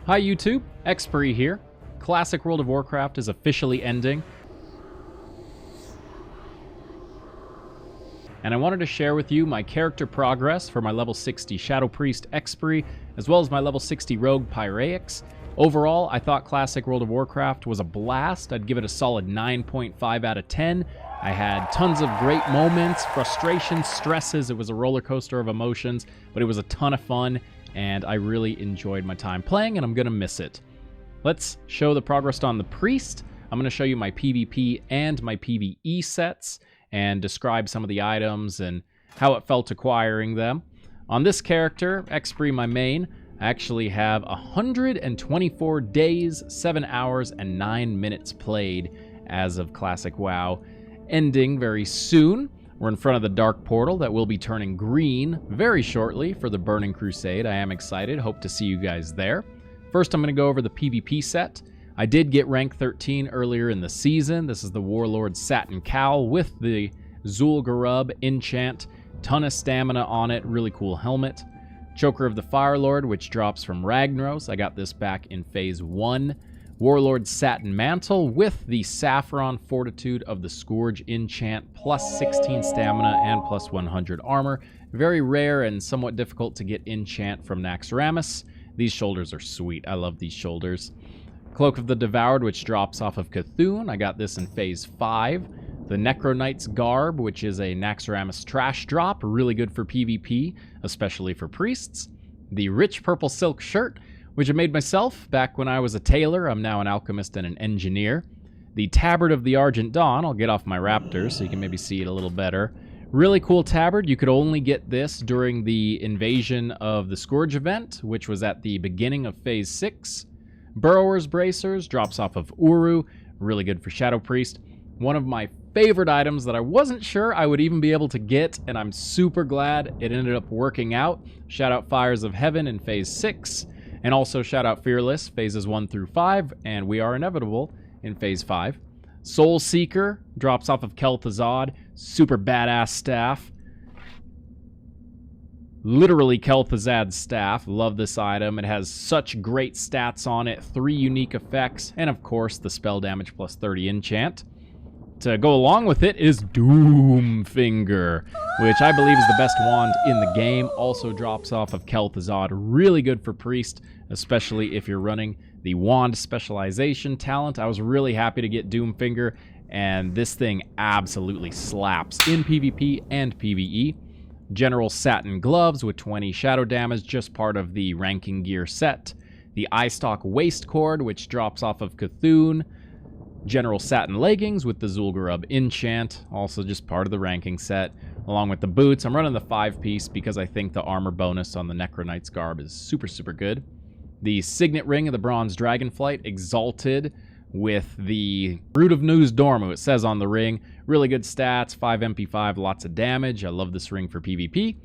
Hi YouTube, Expiry here. Classic World of Warcraft is officially ending, and I wanted to share with you my character progress for my level 60 Shadow Priest Expiry, as well as my level 60 Rogue Pyreix. Overall, I thought Classic World of Warcraft was a blast. I'd give it a solid 9.5 out of 10. I had tons of great moments, frustrations, stresses. It was a roller coaster of emotions, but it was a ton of fun, and I really enjoyed my time playing, and I'm going to miss it. Let's show the progress on the Priest. I'm going to show you my PvP and my PvE sets, and describe some of the items and how it felt acquiring them. On this character, Expiry, my main, I actually have 124 days, 7 hours, and 9 minutes played as of Classic WoW, ending very soon. We're in front of the Dark Portal that will be turning green very shortly for the Burning Crusade. I am excited. Hope to see you guys there. First, I'm going to go over the PvP set. I did get rank 13 earlier in the season. This is the Warlord Satin Cowl with the Zul'Gurub enchant. Ton of stamina on it. Really cool helmet. Choker of the Firelord, which drops from Ragnaros. I got this back in Phase 1. Warlord Satin Mantle with the Saffron Fortitude of the Scourge enchant, plus 16 stamina and plus 100 armor. Very rare and somewhat difficult to get enchant from Naxxramas. These shoulders are sweet. I love these shoulders. Cloak of the Devoured, which drops off of Cthulhu. I got this in Phase 5. The Necro Knight's Garb, which is a Naxxramas trash drop. Really good for PvP, especially for priests. The Rich Purple Silk Shirt, which I made myself back when I was a tailor. I'm now an alchemist and an engineer. The Tabard of the Argent Dawn. I'll get off my raptor so you can maybe see it a little better. Really cool tabard. You could only get this during the Invasion of the Scourge event, which was at the beginning of Phase 6. Burrower's Bracers drops off of Uru. Really good for Shadow Priest. One of my favorite items that I wasn't sure I would even be able to get, and I'm super glad it ended up working out. Shout out Fires of Heaven in Phase 6. And also shout out Fearless, Phases 1 through 5, and We Are Inevitable in Phase 5. Soul Seeker drops off of Kel'Thuzad. Super badass staff. Literally Kel'Thuzad's staff. Love this item. It has such great stats on it. 3 unique effects. And of course, the spell damage plus 30 enchant. To go along with it is Doomfinger, which I believe is the best wand in the game. Also drops off of Kel'Thuzad. Really good for Priest, especially if you're running the wand specialization talent. I was really happy to get Doomfinger, and this thing absolutely slaps in PvP and PvE. General Satin Gloves with 20 shadow damage, just part of the ranking gear set. The Eyestalk Waist Cord, which drops off of Cthulhu. General Satin Leggings with the Zul'Gurub enchant, also just part of the ranking set, along with the boots. I'm running the 5-piece because I think the armor bonus on the Necro Knight's Garb is super, super good. The Signet Ring of the Bronze Dragonflight, exalted with the Root of News Dormu, it says on the ring. Really good stats, 5 MP5, lots of damage. I love this ring for PvP.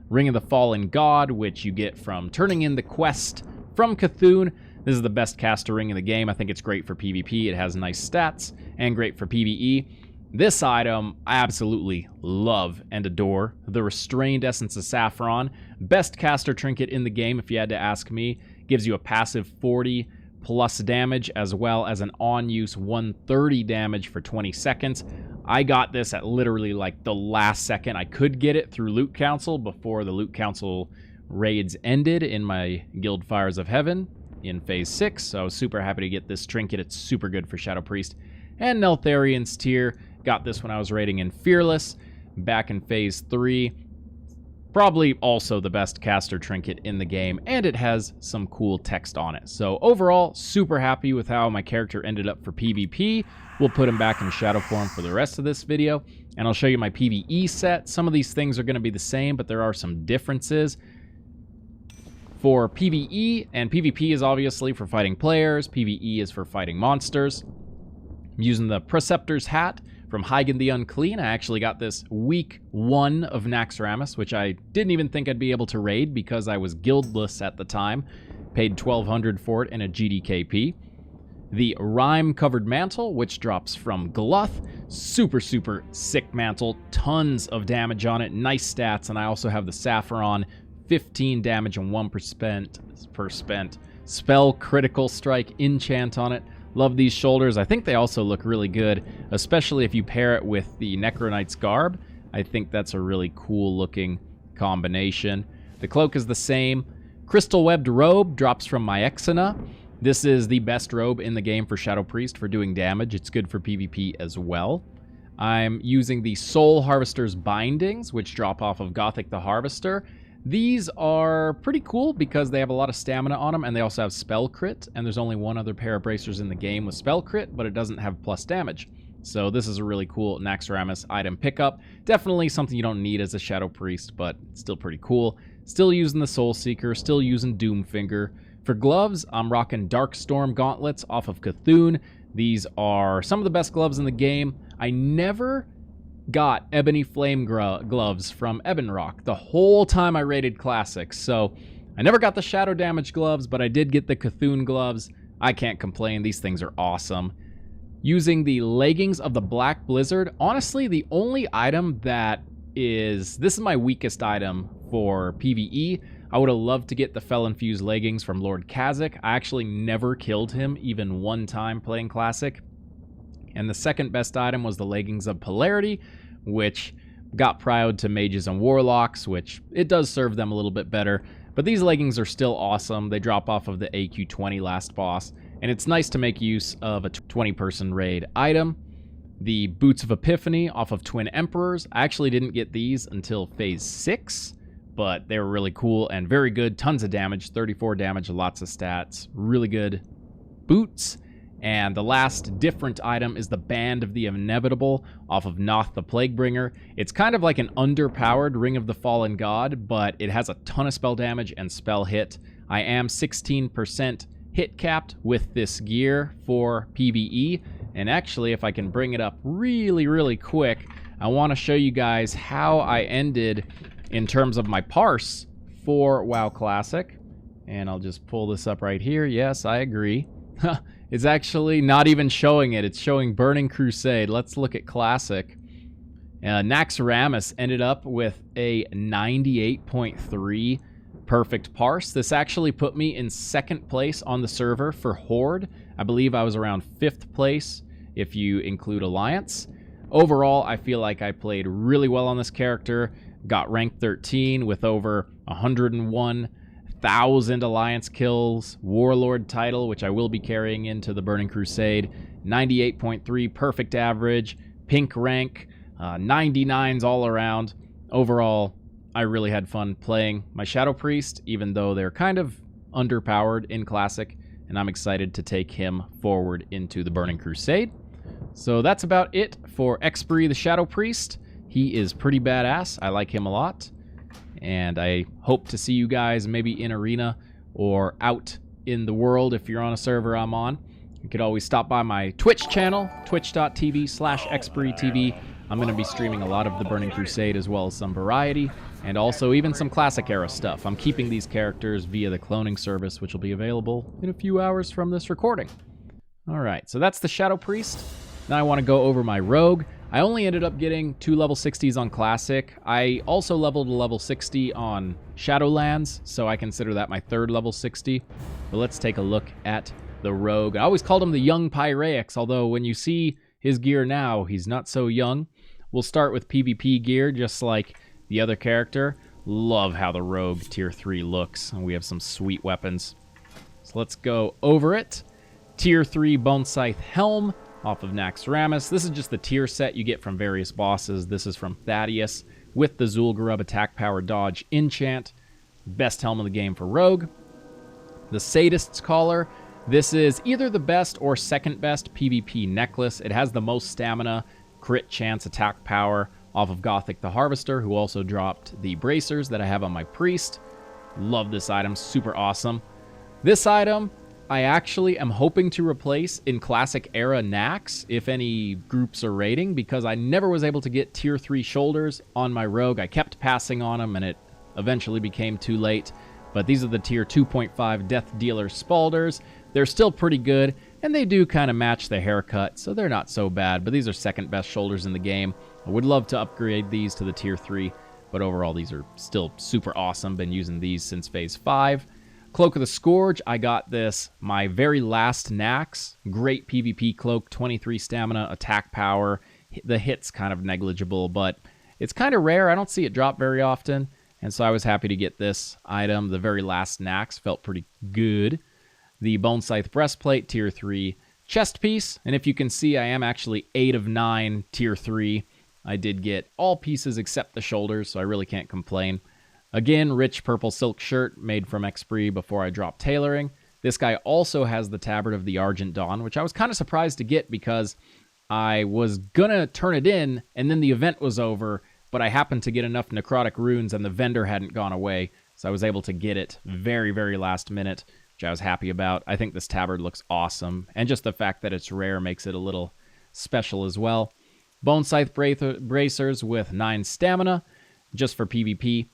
Ring of the Fallen God, which you get from turning in the quest from Cthulhu. This is the best caster ring in the game. I think it's great for PvP. It has nice stats and great for PvE. This item I absolutely love and adore. The Restrained Essence of Saffron. Best caster trinket in the game, if you had to ask me. Gives you a passive 40 plus damage, as well as an on-use 130 damage for 20 seconds. I got this at literally like the last second. I could get it through Loot Council before the Loot Council raids ended in my Guild Fires of Heaven in Phase 6, so I was super happy to get this trinket. It's super good for Shadow Priest. And Neltharian's Tear, got this when I was raiding in Fearless, back in Phase 3. Probably also the best caster trinket in the game, and it has some cool text on it. So overall, super happy with how my character ended up for PvP. We'll put him back in shadow form for the rest of this video, and I'll show you my PvE set. Some of these things are going to be the same, but there are some differences. For PvE, and PvP is obviously for fighting players, PvE is for fighting monsters. I'm using the Preceptor's Hat from Hygen the Unclean. I actually got this week 1 of Naxxramas, which I didn't even think I'd be able to raid because I was guildless at the time. Paid 1,200 for it in a GDKP. The Rime-Covered Mantle, which drops from Gluth. Super, super sick mantle. Tons of damage on it. Nice stats. And I also have the Saffron 15 damage and 1% per spent. spell critical strike enchant on it. Love these shoulders. I think they also look really good, especially if you pair it with the Necro Knight's garb. I think that's a really cool looking combination. The cloak is the same. Crystal Webbed Robe drops from Myexina. This is the best robe in the game for Shadow Priest for doing damage. It's good for PvP as well. I'm using the Soul Harvester's Bindings, which drop off of Gothic the Harvester. These are pretty cool because they have a lot of stamina on them, and they also have spell crit, and there's only one other pair of bracers in the game with spell crit, but it doesn't have plus damage. So this is a really cool Naxxramas item pickup. Definitely something you don't need as a Shadow Priest, but still pretty cool. Still using the Soul Seeker, still using Doomfinger. For gloves, I'm rocking Darkstorm Gauntlets off of Cthulhu. These are some of the best gloves in the game. I never got Ebony Flame gloves from Ebonrock the whole time I raided Classics. So I never got the Shadow Damage gloves, but I did get the Cthulhu gloves. I can't complain. These things are awesome. Using the Leggings of the Black Blizzard. Honestly, the only item that is... This is my weakest item for PvE. I would have loved to get the Fel-Infused Leggings from Lord Kha'Zix. I actually never killed him even one time playing Classic. And the second best item was the Leggings of Polarity, which got prioed to Mages and Warlocks, which it does serve them a little bit better. But these leggings are still awesome. They drop off of the AQ20 last boss, and it's nice to make use of a 20-person raid item. The Boots of Epiphany off of Twin Emperors. I actually didn't get these until Phase 6, but they were really cool and very good. Tons of damage, 34 damage, lots of stats. Really good boots. And the last different item is the Band of the Inevitable off of Noth the Plaguebringer. It's kind of like an underpowered Ring of the Fallen God, but it has a ton of spell damage and spell hit. I am 16% hit capped with this gear for PvE. And actually, if I can bring it up really quick, I want to show you guys how I ended in terms of my parse for WoW Classic. And I'll just pull this up right here. Yes, I agree. It's actually not even showing it. It's showing Burning Crusade. Let's look at Classic. Naxxramas ended up with a 98.3 perfect parse. This actually put me in second place on the server for Horde. I believe I was around 5th place if you include Alliance. Overall, I feel like I played really well on this character. Got rank 13 with over 101,000 Alliance kills, Warlord title, which I will be carrying into the Burning Crusade, 98.3 perfect average, pink rank, 99s all around. Overall, I really had fun playing my Shadow Priest, even though they're kind of underpowered in Classic, and I'm excited to take him forward into the Burning Crusade. So that's about it for Expiry the Shadow Priest. He is pretty badass. I like him a lot. And I hope to see you guys maybe in Arena or out in the world if you're on a server I'm on. You could always stop by my Twitch channel, twitch.tv/ExpiryTV. I'm going to be streaming a lot of the Burning Crusade as well as some variety, and also even some Classic era stuff. I'm keeping these characters via the cloning service, which will be available in a few hours from this recording. Alright, so that's the Shadow Priest. Now I want to go over my Rogue. I only ended up getting 2 level 60s on Classic. I also leveled a level 60 on Shadowlands, so I consider that my 3rd level 60. But let's take a look at the Rogue. I always called him the Young Pyrex, although when you see his gear now, he's not so young. We'll start with PvP gear, just like the other character. Love how the Rogue Tier 3 looks, and we have some sweet weapons. So let's go over it. Tier 3 Bone Scythe Helm off of Naxxramas. This is just the tier set you get from various bosses. This is from Thaddeus with the Zul'Gurub Attack Power Dodge enchant. Best helm in the game for Rogue. The Sadist's Collar. This is either the best or second best PvP necklace. It has the most stamina, crit chance, attack power off of Gothic the Harvester, who also dropped the bracers that I have on my Priest. Love this item, super awesome. This item I actually am hoping to replace in Classic era Nax if any groups are raiding, because I never was able to get tier 3 shoulders on my Rogue. I kept passing on them and it eventually became too late. But these are the tier 2.5 Death Dealer Spalders. They're still pretty good, and they do kind of match the haircut, so they're not so bad. But these are second best shoulders in the game. I would love to upgrade these to the tier 3, but overall these are still super awesome. Been using these since phase 5. Cloak of the Scourge, I got this, my very last Nax. Great PvP cloak, 23 stamina, attack power. The hit's kind of negligible, but it's kind of rare. I don't see it drop very often, and so I was happy to get this item. The very last Nax felt pretty good. The Bone Scythe Breastplate, Tier 3 chest piece, and if you can see, I am actually 8 of 9 Tier 3. I did get all pieces except the shoulders, so I really can't complain. Again, rich purple silk shirt made from Expiry before I dropped tailoring. This guy also has the Tabard of the Argent Dawn, which I was kind of surprised to get because I was gonna turn it in, and then the event was over, but I happened to get enough necrotic runes and the vendor hadn't gone away, so I was able to get it very, very last minute, which I was happy about. I think this tabard looks awesome, and just the fact that it's rare makes it a little special as well. Bone Scythe bracers with 9 stamina, just for PvP.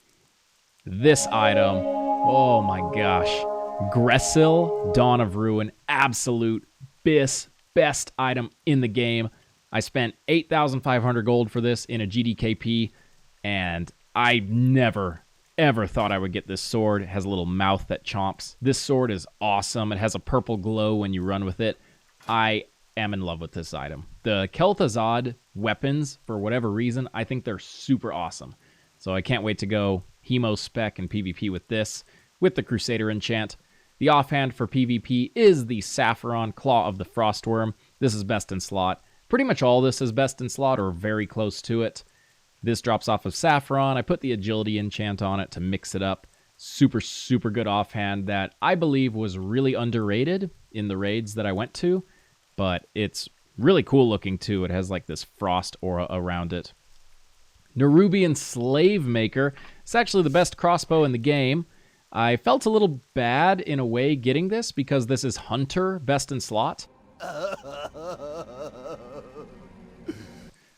This item, oh my gosh. Gressil, Dawn of Ruin, absolute BiS, best item in the game. I spent 8,500 gold for this in a GDKP, and I never, ever thought I would get this sword. It has a little mouth that chomps. This sword is awesome. It has a purple glow when you run with it. I am in love with this item. The Kel'Thuzad weapons, for whatever reason, I think they're super awesome. So I can't wait to go Hemo spec and PvP with this, with the Crusader enchant. The offhand for PvP is the Saffron Claw of the Frostworm. This is best in slot. Pretty much all this is best in slot or very close to it. This drops off of Saffron. I put the Agility enchant on it to mix it up. Super, super good offhand that I believe was really underrated in the raids that I went to. But it's really cool looking too. It has like this frost aura around it. Nerubian Slave Maker. It's actually the best crossbow in the game. I felt a little bad in a way getting this because this is Hunter, best in slot.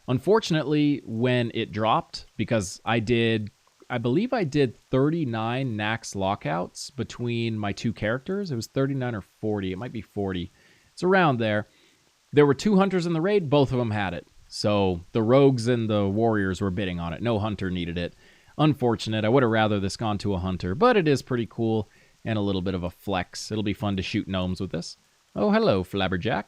Unfortunately, when it dropped, because I believe I did 39 Nax lockouts between my two characters. It was 39 or 40. It might be 40. It's around there. There were 2 hunters in the raid. Both of them had it. So the rogues and the warriors were bidding on it. No hunter needed it. Unfortunate. I would have rather this gone to a hunter, but it is pretty cool and a little bit of a flex. It'll be fun to shoot gnomes with this. Oh, hello, Flabberjack.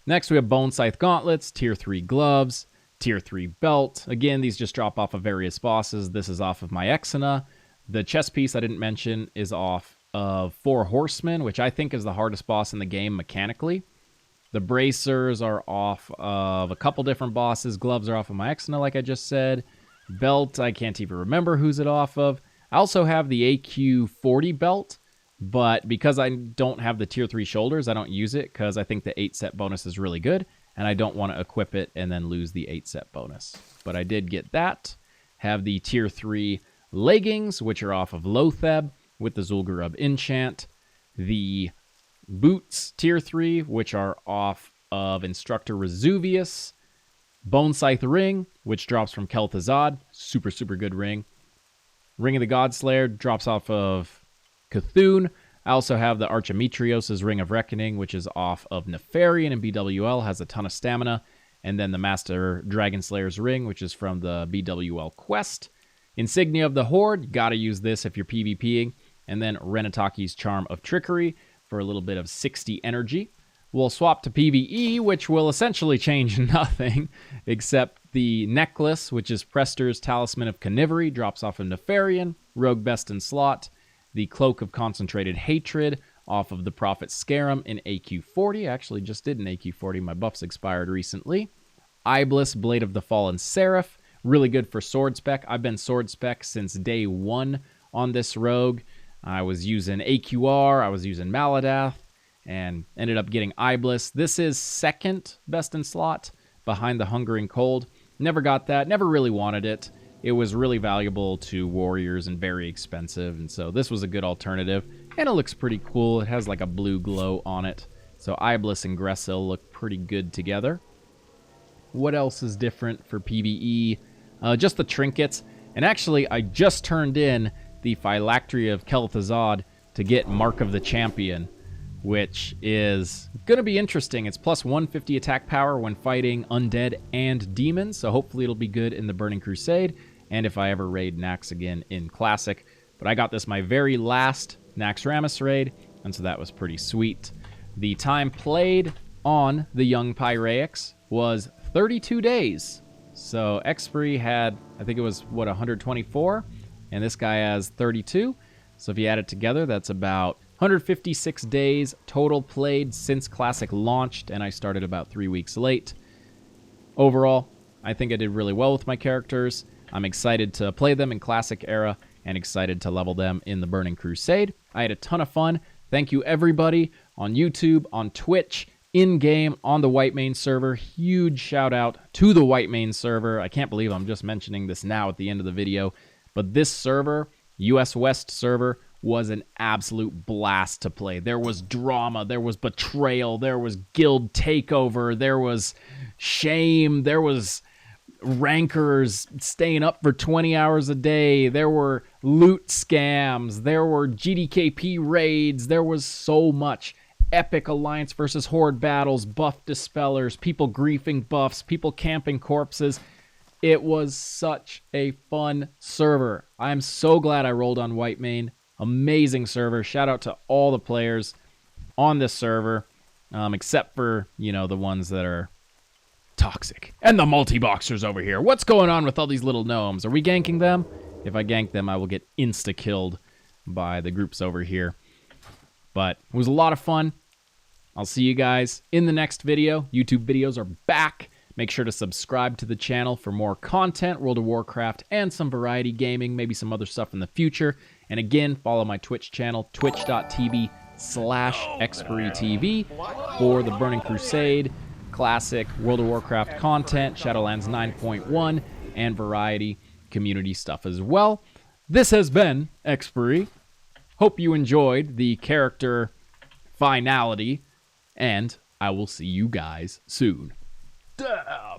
Next, we have Bone Scythe Gauntlets, Tier 3 Gloves, Tier 3 Belt. Again, these just drop off of various bosses. This is off of my Exina. The chest piece I didn't mention is off of 4 Horsemen, which I think is the hardest boss in the game mechanically. The bracers are off of a couple different bosses. Gloves are off of my Exina, like I just said. Belt, I can't even remember who's it off of. I also have the AQ40 belt, but because I don't have the Tier 3 shoulders, I don't use it because I think the 8-set bonus is really good, and I don't want to equip it and then lose the 8-set bonus. But I did get that. Have the Tier 3 leggings, which are off of Lotheb with the Zul'Gurub enchant. The boots, Tier 3, which are off of Instructor Resuvius. Bone Scythe ring, which drops from Kel'Thuzad. Super, super good ring. Ring of the Godslayer drops off of Cthulhu. I also have the Archimetrios' Ring of Reckoning, which is off of Nefarian and BWL, has a ton of stamina. And then the Master Dragonslayer's ring, which is from the BWL quest. Insignia of the Horde, gotta use this if you're PvPing. And then Renataki's Charm of Trickery for a little bit of 60 energy. We'll swap to PvE, which will essentially change nothing, except the necklace, which is Prester's Talisman of Carnivory, drops off of Nefarian, Rogue best in slot. The Cloak of Concentrated Hatred, off of the Prophet Scarum in AQ40. I actually just did an AQ40. My buffs expired recently. Iblis, Blade of the Fallen Seraph, really good for sword spec. I've been sword spec since day 1 on this rogue. I was using AQR, I was using Maladath, and ended up getting Iblis. This is second best in slot behind the Hungering Cold. Never got that, never really wanted it. It was really valuable to warriors and very expensive, and so this was a good alternative. And it looks pretty cool. It has like a blue glow on it. So Iblis and Gressil look pretty good together. What else is different for PvE? Just the trinkets. And actually, I just turned in the Phylactery of Kel'Thuzad to get Mark of the Champion, which is going to be interesting. It's plus 150 attack power when fighting undead and demons, so hopefully it'll be good in the Burning Crusade, and if I ever raid Nax again in Classic. But I got this my very last Naxxramas raid, and so that was pretty sweet. The time played on the Young Pyrrhaix was 32 days. So Expiry had, I think it was, 124? And this guy has 32. So if you add it together, that's about 156 days total played since Classic launched, and I started about 3 weeks late. Overall, I think I did really well with my characters. I'm excited to play them in Classic era and excited to level them in the Burning Crusade. I had a ton of fun. Thank you everybody on YouTube, on Twitch, in-game, on the Whitemane server. Huge shout out to the Whitemane server. I can't believe I'm just mentioning this now at the end of the video, but this server, US West server, was an absolute blast to play. There was drama, there was betrayal, there was guild takeover, there was shame, there was rankers staying up for 20 hours a day, there were loot scams, there were GDKP raids, there was so much. Epic Alliance versus Horde battles, buff dispellers, people griefing buffs, people camping corpses. It was such a fun server. I'm so glad I rolled on Whitemane. Amazing server. Shout out to all the players on this server, except for, you know, the ones that are toxic. And the multi-boxers over here. What's going on with all these little gnomes? Are we ganking them? If I gank them, I will get insta-killed by the groups over here. But it was a lot of fun. I'll see you guys in the next video. YouTube videos are back. Make sure to subscribe to the channel for more content, World of Warcraft, and some variety gaming, maybe some other stuff in the future. And again, follow my Twitch channel, twitch.tv/ExpiryTV, for the Burning Crusade, classic World of Warcraft content, Shadowlands 9.1, and variety community stuff as well. This has been Expiry. Hope you enjoyed the character finality, and I will see you guys soon. Duh.